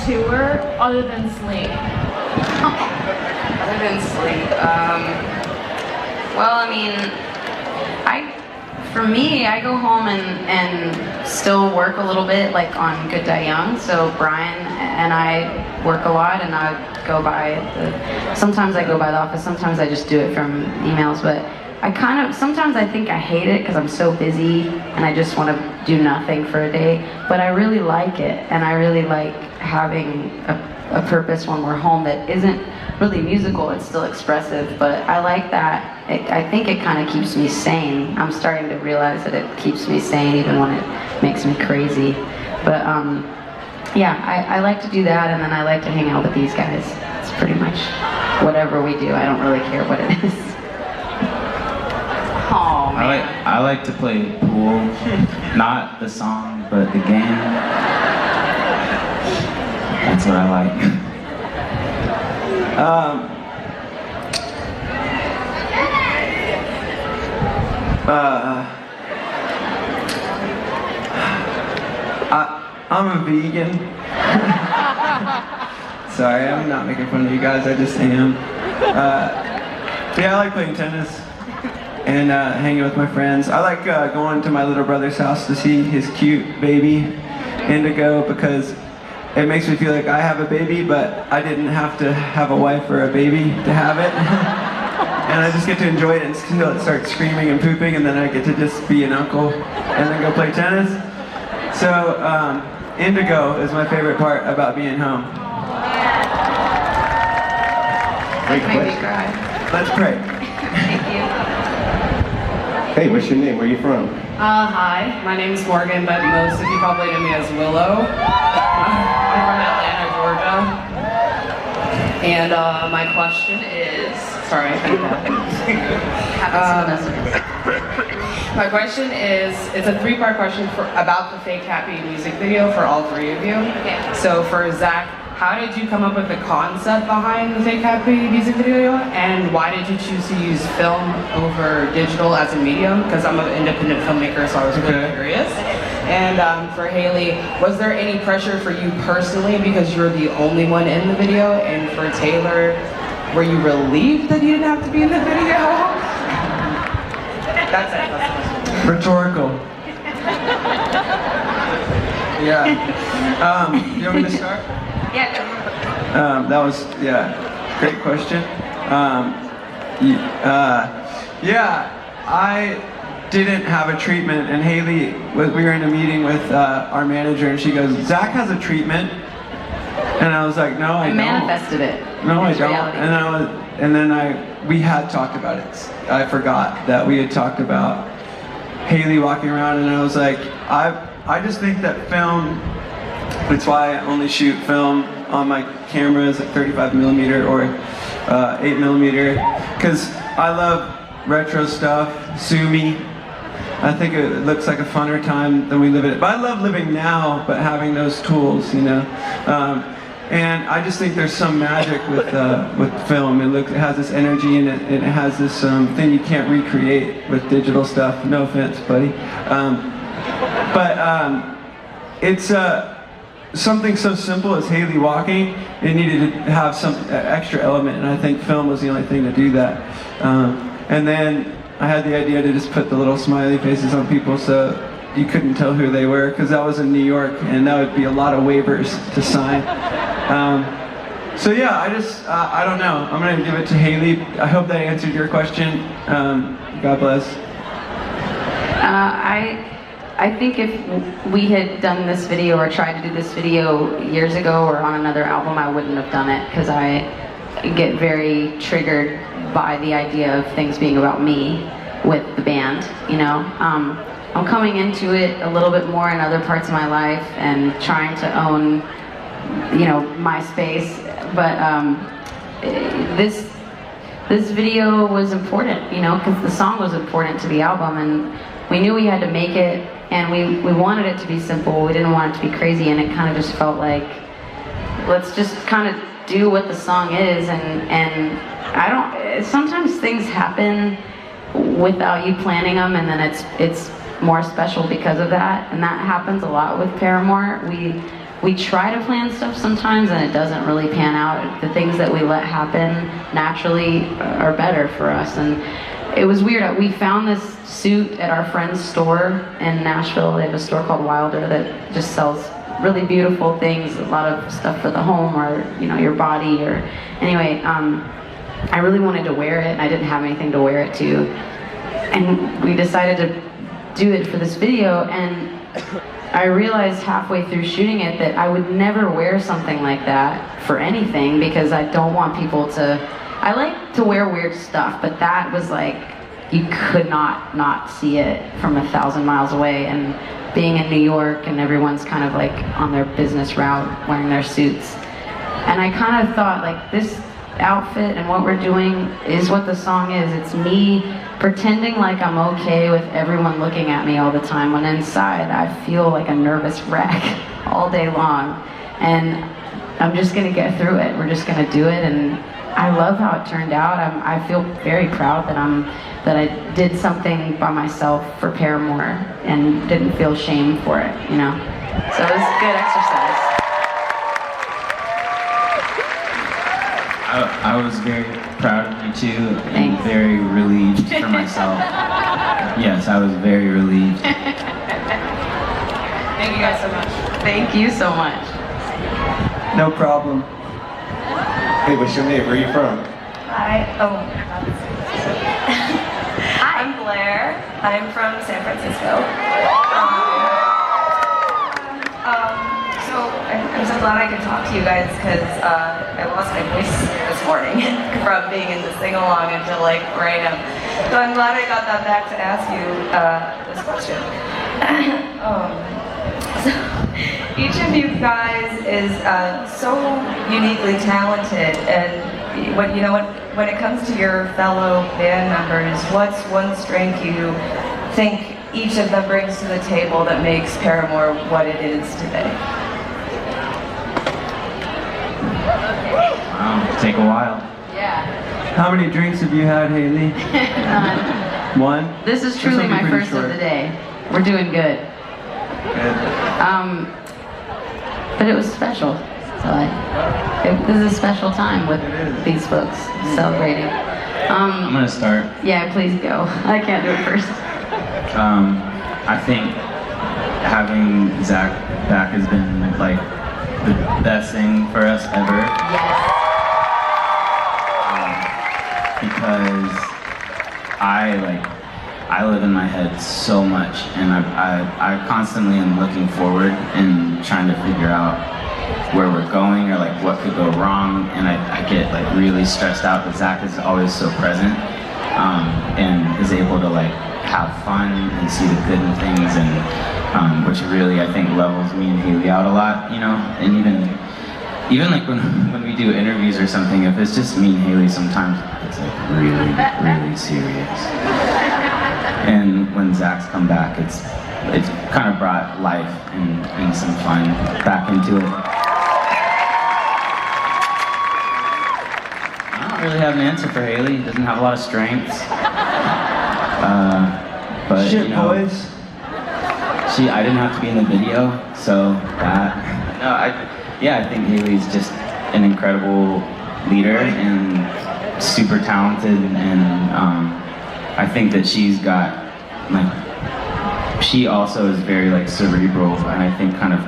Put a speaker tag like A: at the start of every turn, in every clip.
A: tour other than sleep?
B: Other than sleep, well, I mean, for me, I go home and still work a little bit, like on Good Die Young. So Brian and I work a lot, and I go by sometimes I go by the office, sometimes I just do it from emails, but sometimes I think I hate it because I'm so busy and I just want to do nothing for a day, but I really like it, and I really like having a purpose when we're home that isn't really musical, it's still expressive, but I like that. I think it kind of keeps me sane. I'm starting to realize that it keeps me sane even when it makes me crazy. But yeah, I like to do that, and then I like to hang out with these guys. It's pretty much whatever we do. I don't really care what it is. Oh man.
C: I like to play pool, not the song, but the game. That's what I like.
D: I'm a vegan. Sorry, I'm not making fun of you guys, I just am. Yeah, I like playing tennis and hanging with my friends. I like going to my little brother's house to see his cute baby, Indigo, because it makes me feel like I have a baby, but I didn't have to have a wife or a baby to have it. And I just get to enjoy it until it starts screaming and pooping, and then I get to just be an uncle and then go play tennis. So, Indigo is my favorite part about being home.
B: Great question.
D: Let's pray.
B: Thank you.
E: Hey, what's your name? Where are you from?
F: Hi, my name is Morgan, but most of you probably know me as Willow. I'm from Atlanta, Georgia. And my question is, sorry, I think my question is, it's a three-part question about the Fake Happy music video for all three of you.
B: Okay.
F: So for Zach, how did you come up with the concept behind the Fake Happy music video, and why did you choose to use film over digital as a medium? Because I'm an independent filmmaker, so I was really curious. And for Haley, was there any pressure for you personally because you were the only one in the video? And for Taylor, were you relieved that you didn't have to be in the video? That's it.
D: Rhetorical. Yeah. You want me to start?
B: Yeah.
D: That was, great question. I didn't have a treatment, and Haley, we were in a meeting with our manager, and she goes, Zach has a treatment, and I was like, no, I don't.
B: Manifested it.
D: No, I don't.
B: Reality.
D: And then we had talked about it. I forgot that we had talked about Haley walking around, and I was like, I just think that film, it's why I only shoot film on my cameras at 35mm or 8mm, because I love retro stuff, sue me. I think it looks like a funner time than we live in it. But I love living now, but having those tools, you know. And I just think there's some magic with film. It has this energy, and it has this thing you can't recreate with digital stuff. No offense, buddy. It's something so simple as Haley walking. It needed to have some extra element, and I think film was the only thing to do that. And then I had the idea to just put the little smiley faces on people so you couldn't tell who they were, because that was in New York, and that would be a lot of waivers to sign. So yeah, I don't know. I'm gonna give it to Haley. I hope that answered your question. God bless.
B: I think if we had done this video or tried to do this video years ago or on another album, I wouldn't have done it, because I get very triggered by the idea of things being about me with the band, you know. I'm coming into it a little bit more in other parts of my life and trying to own, you know, my space, but this video was important, you know, because the song was important to the album, and we knew we had to make it, and we wanted it to be simple. We didn't want it to be crazy, and it kind of just felt like, let's just kind of do what the song is, and I don't, sometimes things happen without you planning them, and then it's more special because of that, and that happens a lot with Paramore. we try to plan stuff sometimes and it doesn't really pan out. The things that we let happen naturally are better for us. And it was weird. We found this suit at our friend's store in Nashville. They have a store called Wilder that just sells really beautiful things, a lot of stuff for the home or, you know, your body. Or anyway, I really wanted to wear it and I didn't have anything to wear it to. And we decided to do it for this video, and I realized halfway through shooting it that I would never wear something like that for anything because I don't want people to... I like to wear weird stuff, but that was like, you could not see it from 1,000 miles away. And being in New York and everyone's kind of like on their business route wearing their suits. And I kind of thought like this outfit and what we're doing is what the song is. It's me pretending like I'm okay with everyone looking at me all the time when inside I feel like a nervous wreck all day long. And I'm just gonna get through it. We're just gonna do it, and I love how it turned out. I feel very proud that I did something by myself for Paramore and didn't feel shame for it, you know? So it was a good exercise.
C: I was very proud of you too, and
B: Thanks.
C: very relieved for myself. Yes, I was very relieved.
F: Thank you guys so much.
B: Thank you so much.
D: No problem.
E: Hey, what's your name? Where are you from?
G: Hi. Oh. I'm Blair. I'm from San Francisco. So I'm so glad I could talk to you guys because I lost my voice this morning from being in the sing-along until like where I am. So I'm glad I got that back to ask you this question. So each of you guys is so uniquely talented, and when it comes to your fellow band members, what's one strength you think each of them brings to the table that makes Paramore what it is today?
C: Take a while.
B: Yeah.
D: How many drinks have you had, Haley? One?
B: This is
D: This
B: truly
D: will be
B: my
D: pretty
B: first
D: short.
B: of the day. We're doing good.
D: Good.
B: But it was special. So this is a special time with these folks celebrating.
C: I'm gonna start.
B: Yeah, please go. I can't do it first.
C: I think having Zach back has been like the best thing for us ever.
B: Yes.
C: Because I live in my head so much, and I constantly am looking forward and trying to figure out where we're going or like what could go wrong, and I get like really stressed out, but Zach is always so present and is able to like have fun and see the good in things, and which really I think levels me and Haley out a lot, you know. And even like when we do interviews or something, if it's just me and Haley, sometimes it's like really serious. And when Zach's come back, it's kind of brought life and some fun back into it. I don't really have an answer for Haley. He doesn't have a lot of strengths. But
D: Shit,
C: you know,
D: boys.
C: I didn't have to be in the video, so that. No, I think Haley's just an incredible leader and super talented, and I think that she's got like, she also is very like cerebral, and I think kind of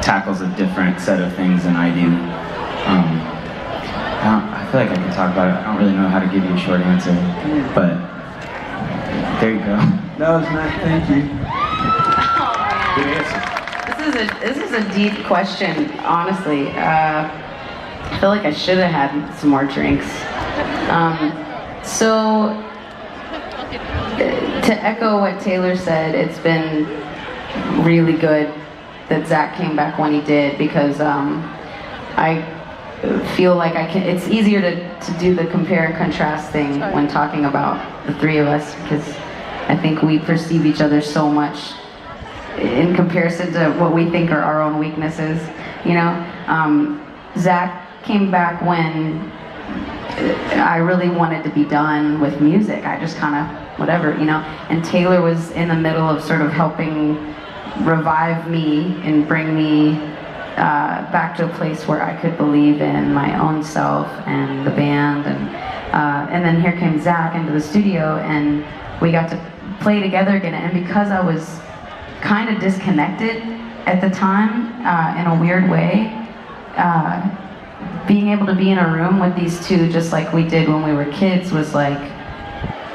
C: tackles a different set of things than I do. I feel like I can talk about it. I don't really know how to give you a short answer, but there you go.
D: That was nice. Thank you.
E: Good answer.
B: This is a deep question, honestly. I feel like I should have had some more drinks. So, to echo what Taylor said, it's been really good that Zach came back when he did, because I feel like it's easier to do the compare and contrast thing when talking about the three of us, because I think we perceive each other so much in comparison to what we think are our own weaknesses, you know? Zach came back when I really wanted to be done with music. I just kind of, whatever, you know? And Taylor was in the middle of sort of helping revive me and bring me back to a place where I could believe in my own self and the band, and then here came Zach into the studio, and we got to play together again. And because I was kind of disconnected at the time, in a weird way, being able to be in a room with these two, just like we did when we were kids, was like,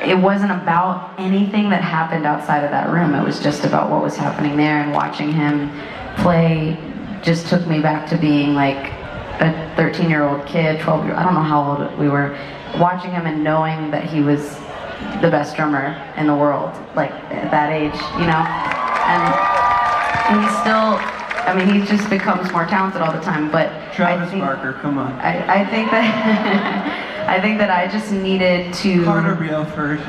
B: it wasn't about anything that happened outside of that room. It was just about what was happening there, and watching him play just took me back to being like a 13-year-old kid, 12-year-old, I don't know how old we were, watching him and knowing that he was the best drummer in the world, like at that age, you know? And he's still, I mean, he just becomes more talented all the time, but
D: Travis Barker, come on.
B: I think that I think that I just needed to.
D: Carter Bielford.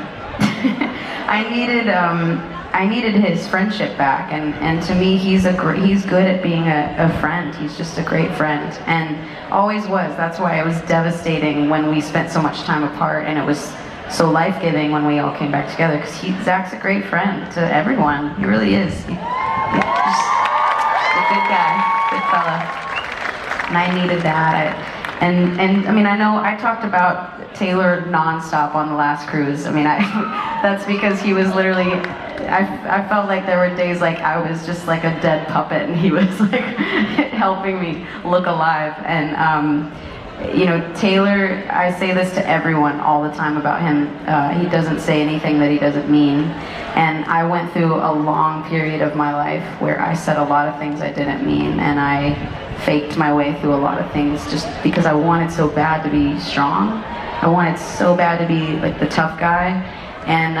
B: I needed his friendship back, and to me, he's good at being a friend. He's just a great friend, and always was. That's why it was devastating when we spent so much time apart, and it was so life-giving when we all came back together, because Zach's a great friend to everyone. He really is. He's just a good guy, good fella. And I needed that. And I mean, I know I talked about Taylor nonstop on the last cruise. I mean, that's because he was literally, I felt like there were days like I was just like a dead puppet, and he was like helping me look alive. And you know, Taylor, I say this to everyone all the time about him, he doesn't say anything that he doesn't mean. And I went through a long period of my life where I said a lot of things I didn't mean, and I faked my way through a lot of things just because I wanted so bad to be strong. I wanted so bad to be like the tough guy. And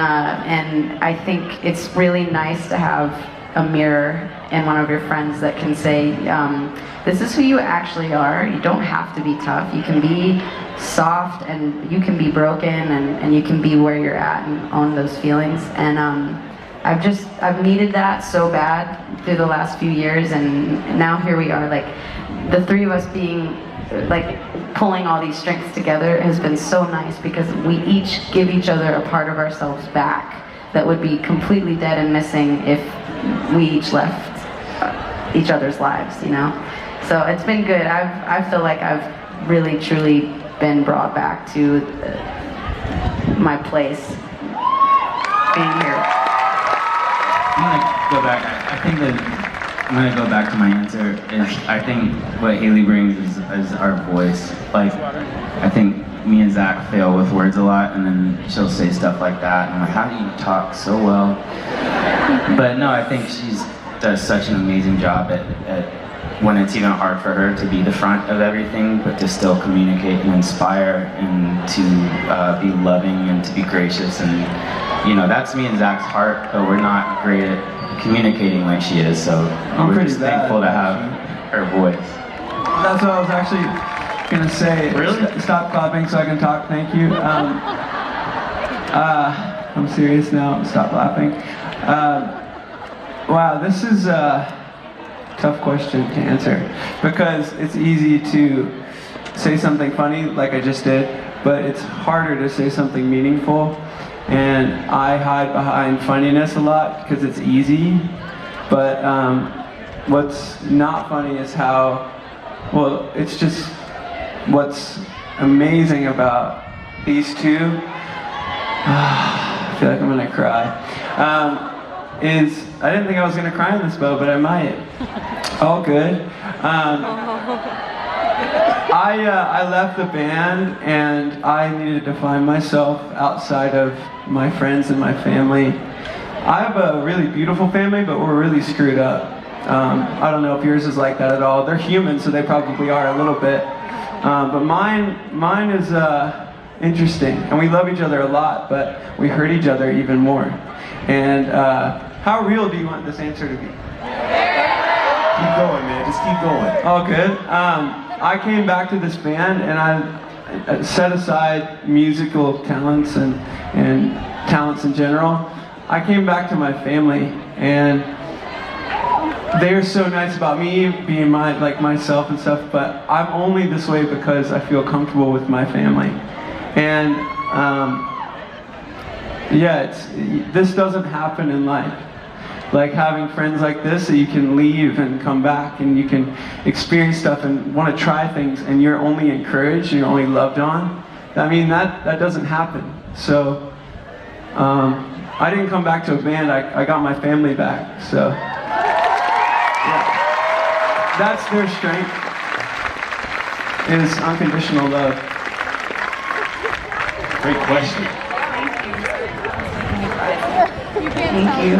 B: I think it's really nice to have a mirror and one of your friends that can say, this is who you actually are. You don't have to be tough. You can be soft, and you can be broken, and you can be where you're at and own those feelings. And I've needed that so bad through the last few years, and now here we are, like the three of us being like pulling all these strengths together has been so nice, because we each give each other a part of ourselves back that would be completely dead and missing if we each left each other's lives, you know? So it's been good. I feel like I've really truly been brought back to my place being here.
C: I'm gonna go back. I think that I'm gonna go back to my answer. Is I think what Haley brings is our voice. Like, I think me and Zach fail with words a lot, and then she'll say stuff like that, and I'm like, how do you talk so well? But no, I think she does such an amazing job at when it's even hard for her to be the front of everything, but to still communicate and inspire, and to be loving and to be gracious. And you know, that's me and Zach's heart, but we're not great at communicating like she is, so we're just thankful to have her voice.
D: That's what I was actually gonna say.
C: Really?
D: Stop clapping so I can talk, thank you. I'm serious now, stop laughing. Wow, this is a tough question to answer, because it's easy to say something funny like I just did, but it's harder to say something meaningful. And I hide behind funniness a lot because it's easy, but what's not funny is how, well, it's just what's amazing about these two, I feel like I'm gonna cry, is I didn't think I was gonna cry in this boat, but I might. All good. I left the band, and I needed to find myself outside of my friends and my family. I have a really beautiful family, but we're really screwed up. I don't know if yours is like that at all. They're human, so they probably are a little bit. But mine is interesting, and we love each other a lot, but we hurt each other even more. And how real do you want this answer to be?
E: Keep going, man. Just keep going.
D: Oh, good. I came back to this band, and I set aside musical talents and talents in general. I came back to my family, and they're so nice about me being myself and stuff, but I'm only this way because I feel comfortable with my family. And yeah, this doesn't happen in life. like having friends like this that you can leave and come back and you can experience stuff and want to try things and you're only encouraged and you're only loved on. I mean, that doesn't happen. So I didn't come back to a band, I got my family back. So yeah. That's their strength, is unconditional love.
E: Great question.
G: Thank you.